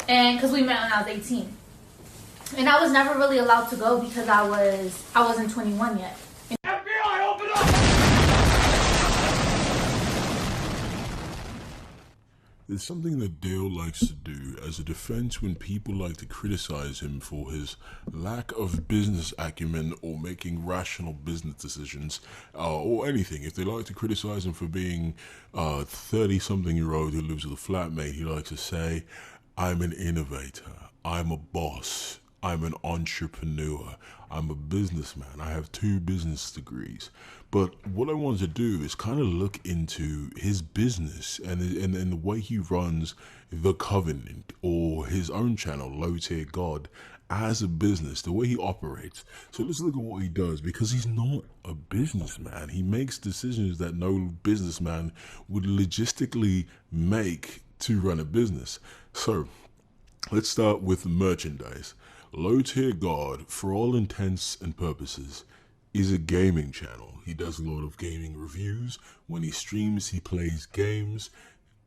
and because we met when I was 18. And I was never really allowed to go because I wasn't 21 yet. FBI, open up! There's something that Dale likes to do as a defense when people like to criticize him for his lack of business acumen or making rational business decisions, or anything. If they like to criticize him for being a 30-something-year-old who lives with a flatmate, he likes to say, I'm an innovator, I'm a boss, I'm an entrepreneur, I'm a businessman, I have 2 business degrees. But what I want to do is kind of look into his business and the way he runs The Covenant, or his own channel, Low Tier God, as a business, the way he operates. So let's look at what he does, because he's not a businessman. He makes decisions that no businessman would logistically make to run a business. So let's start with merchandise. Low Tier God, for all intents and purposes, is a gaming channel. He does a lot of gaming reviews. When he streams, he plays games.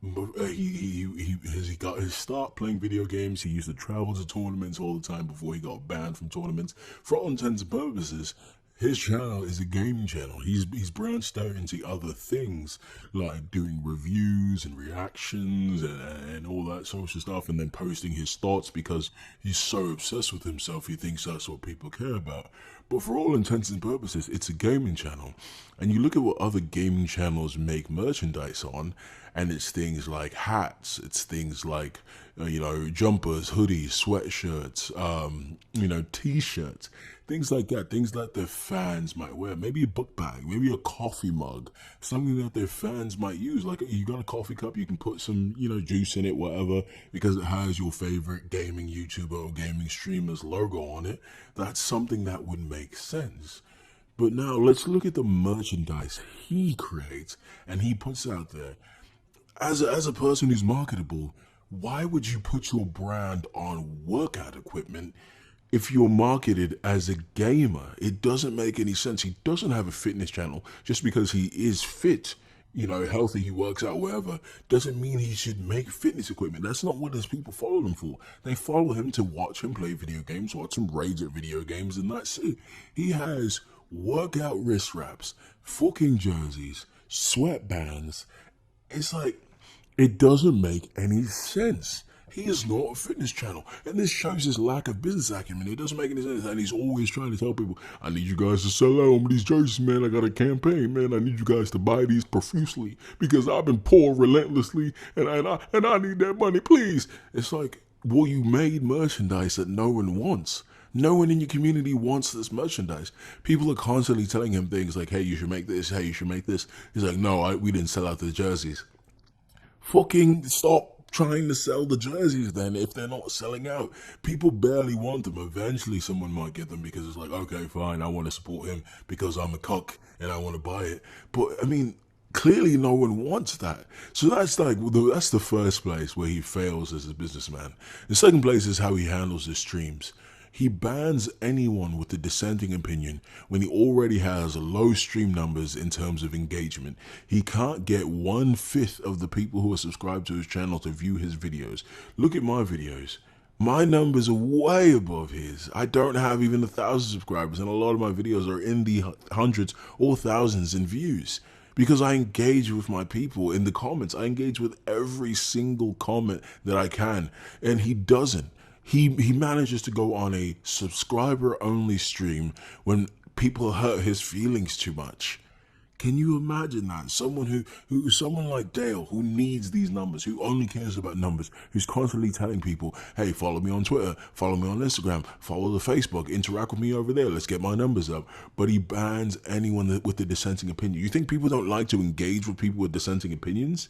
He got his start playing video games. He used to travel to tournaments all the time before he got banned from tournaments. For all intents and purposes, his channel is a gaming channel. He's branched out into other things, like doing reviews and reactions and all that social stuff, and then posting his thoughts because he's so obsessed with himself, he thinks that's what people care about. But for all intents and purposes, it's a gaming channel. And you look at what other gaming channels make merchandise on, and it's things like hats, it's things like, jumpers, hoodies, sweatshirts, t-shirts, things like that, things that their fans might wear. Maybe a book bag, maybe a coffee mug, something that their fans might use. Like, you got a coffee cup, you can put some, juice in it, whatever, because it has your favorite gaming YouTuber or gaming streamer's logo on it. That's something that would make sense. But now let's look at the merchandise he creates and he puts out there. As a person who's marketable, why would you put your brand on workout equipment if you're marketed as a gamer? It doesn't make any sense. He doesn't have a fitness channel just because he is fit, healthy, he works out, wherever, doesn't mean he should make fitness equipment. That's not what his people follow him for. They follow him to watch him play video games, watch him rage at video games, and that's it. He has workout wrist wraps, fucking jerseys, sweatbands. It's like, it doesn't make any sense. He is not a fitness channel. And this shows his lack of business acumen. It doesn't make any sense. And he's always trying to tell people, I need you guys to sell out on these jerseys, man. I got a campaign, man. I need you guys to buy these profusely because I've been poor relentlessly and I need that money, please. It's like, well, you made merchandise that no one wants. No one in your community wants this merchandise. People are constantly telling him things like, hey, you should make this. Hey, you should make this. He's like, no, we didn't sell out the jerseys. Fucking stop trying to sell the jerseys then if they're not selling out. People barely want them. Eventually someone might get them because it's like, okay, fine, I want to support him because I'm a cuck and I want to buy it. But I mean, clearly no one wants that. So that's that's the first place where he fails as a businessman. The second place is how he handles his streams. He bans anyone with a dissenting opinion when he already has low stream numbers in terms of engagement. He can't get 1/5 of the people who are subscribed to his channel to view his videos. Look at my videos. My numbers are way above his. I don't have even 1,000 subscribers, and a lot of my videos are in the hundreds or thousands in views. Because I engage with my people in the comments. I engage with every single comment that I can, and he doesn't. He manages to go on a subscriber-only stream when people hurt his feelings too much. Can you imagine that? Someone someone like Dale, who needs these numbers, who only cares about numbers, who's constantly telling people, hey, follow me on Twitter, follow me on Instagram, follow the Facebook, interact with me over there, let's get my numbers up. But he bans anyone with a dissenting opinion. You think people don't like to engage with people with dissenting opinions?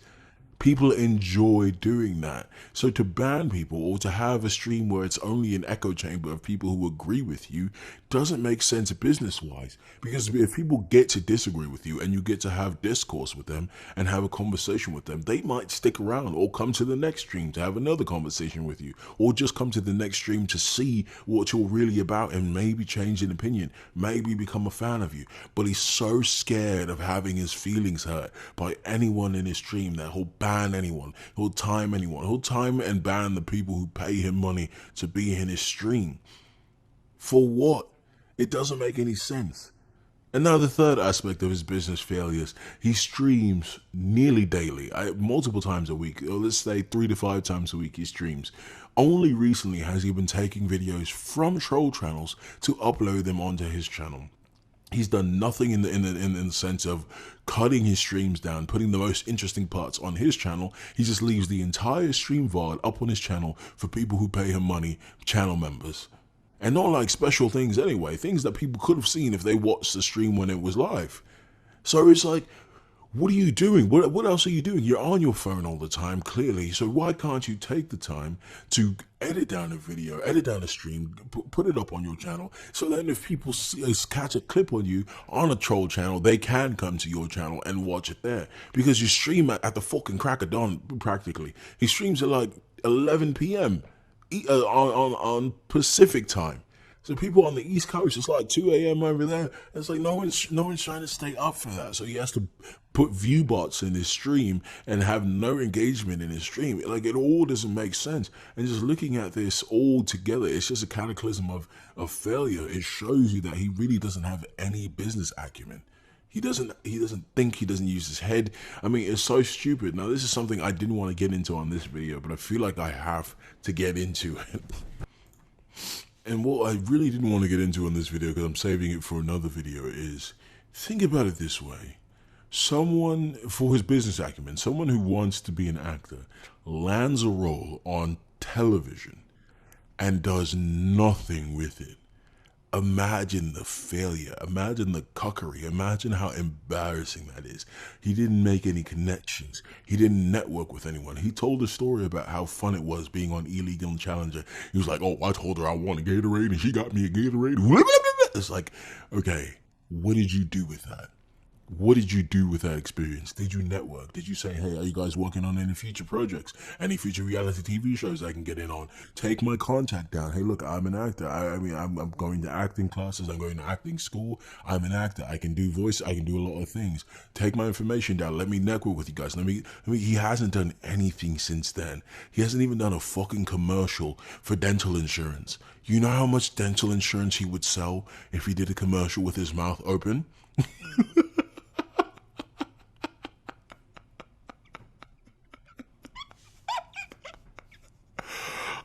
People enjoy doing that. So to ban people or to have a stream where it's only an echo chamber of people who agree with you doesn't make sense business-wise. Because if people get to disagree with you and you get to have discourse with them and have a conversation with them, they might stick around or come to the next stream to have another conversation with you, or just come to the next stream to see what you're really about and maybe change an opinion, maybe become a fan of you. But he's so scared of having his feelings hurt by anyone in his stream that he'll ban ban anyone. He'll time anyone. He'll time and ban the people who pay him money to be in his stream. For what? It doesn't make any sense. And now the third aspect of his business failures, he streams nearly daily, multiple times a week, or let's say 3 to 5 times a week he streams. Only recently has he been taking videos from troll channels to upload them onto his channel. He's done nothing in the sense of cutting his streams down, putting the most interesting parts on his channel. He just leaves the entire stream VOD up on his channel for people who pay him money, channel members. And not like special things anyway, things that people could have seen if they watched the stream when it was live. So it's like, what are you doing? What else are you doing? You're on your phone all the time, clearly. So why can't you take the time to edit down a video, edit down a stream, put it up on your channel, so then if people catch a clip on you on a troll channel, they can come to your channel and watch it there. Because you stream at the fucking crack of dawn, practically. He streams at like 11 p.m. On Pacific time. So people on the East Coast, it's like 2 a.m. over there. It's like no one's trying to stay up for that. So he has to put view bots in his stream and have no engagement in his stream. Like, it all doesn't make sense. And just looking at this all together, it's just a cataclysm of failure. It shows you that he really doesn't have any business acumen. He doesn't think, he doesn't use his head. I mean, it's so stupid. Now, this is something I didn't want to get into on this video, but I feel like I have to get into it. And what I really didn't want to get into in this video, because I'm saving it for another video, is think about it this way. Someone, for his business acumen, someone who wants to be an actor, lands a role on television and does nothing with it. Imagine the failure, imagine the cuckery, imagine how embarrassing that is. He didn't make any connections. He didn't network with anyone. He told a story about how fun it was being on Illegal Challenger. He was like, oh, I told her I want a Gatorade and she got me a Gatorade. It's like, okay, what did you do with that? What did you do with that experience? Did you network? Did you say, hey, are you guys working on any future projects? Any future reality TV shows I can get in on? Take my contact down. Hey, look, I'm an actor. I'm going to acting classes. I'm going to acting school. I'm an actor. I can do voice. I can do a lot of things. Take my information down. Let me network with you guys. He hasn't done anything since then. He hasn't even done a fucking commercial for dental insurance. You know how much dental insurance he would sell if he did a commercial with his mouth open?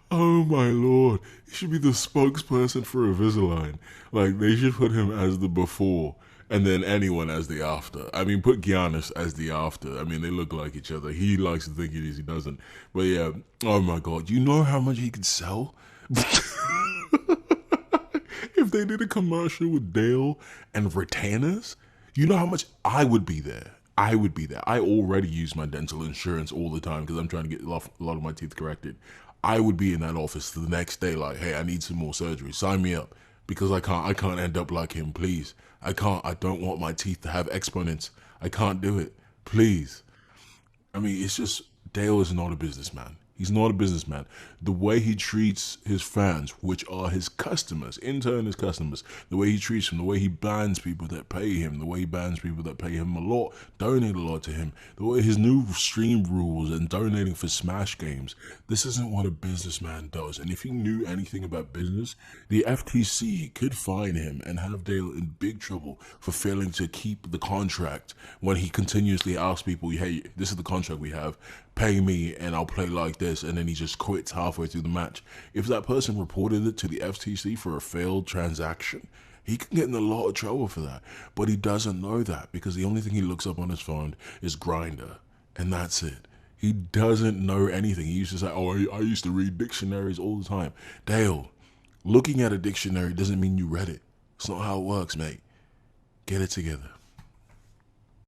Oh my lord, he should be the spokesperson for Invisalign. Like, they should put him as the before and then anyone as the after. I mean, put Giannis as the after. I mean, they look like each other. He likes to think he doesn't. But yeah, oh my god, you know how much he could sell? If they did a commercial with Dale and retainers, you know how much I would be there. I would be there. I already use my dental insurance all the time because I'm trying to get a lot of my teeth corrected. I would be in that office the next day like, hey, I need some more surgery. Sign me up, because I can't end up like him, please. I don't want my teeth to have exponents. I can't do it, please. I mean, it's just, Dale is not a businessman. He's not a businessman. The way he treats his fans, which are his customers, in turn his customers, the way he treats them, the way he bans people that pay him, the way he bans people that pay him a lot, donate a lot to him, the way his new stream rules and donating for Smash games, this isn't what a businessman does. And if he knew anything about business, the FTC could fine him and have Dale in big trouble for failing to keep the contract when he continuously asks people, hey, this is the contract we have, pay me and I'll play like this, and then he just quits halfway through the match. If that person reported it to the FTC for a failed transaction, he can get in a lot of trouble for that. But he doesn't know that, because the only thing he looks up on his phone is Grindr, and that's it. He doesn't know anything. He used to say, oh, I used to read dictionaries all the time. Dale, looking at a dictionary doesn't mean you read it. It's not how it works, mate. Get it together.